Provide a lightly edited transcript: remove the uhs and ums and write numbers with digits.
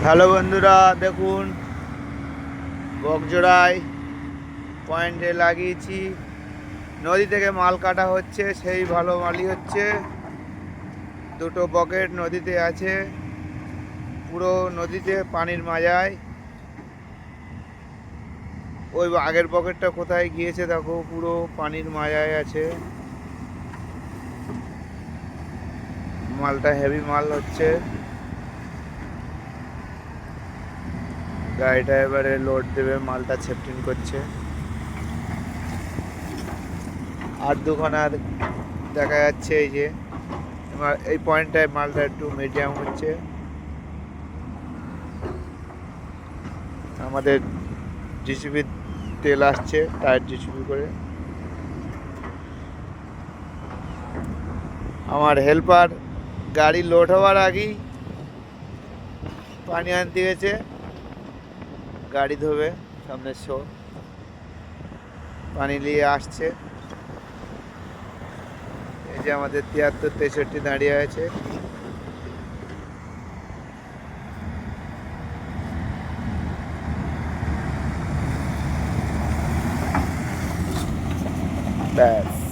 Hello বন্ধুরা, দেখুন বকজোড়ায় পয়েন্টে লাগিয়েছি। নদী থেকে মাল কাটা হচ্ছে, সেই ভালো মালই হচ্ছে। দুটো বকেট নদীতে আছে, পুরো নদীতে পানির মাজায়। ওই আগের বকেটটা কোথায় গিয়েছে দেখো, পুরো পানির মাজায় আছে। মালটা হেভি মাল হচ্ছে। গাড়িটা এবারে লোড দেবে, মালটা সেফটিং করছে। আর দুখানা দেখা যাচ্ছে। এই যে এই পয়েন্টটায় মালটা একটু মিডিয়াম হচ্ছে। আমাদের জিসিবির তেল আসছে, টায়ার জিসিবি করে। আমার হেল্পার গাড়ি লোড হওয়ার আগেই পানি আনতে গেছে, গাড়ি ধোবে। সামনের শো পানি নিয়ে আসছে। এই যে আমাদের 73-63 দাঁড়িয়ে আছে। ব্যাস।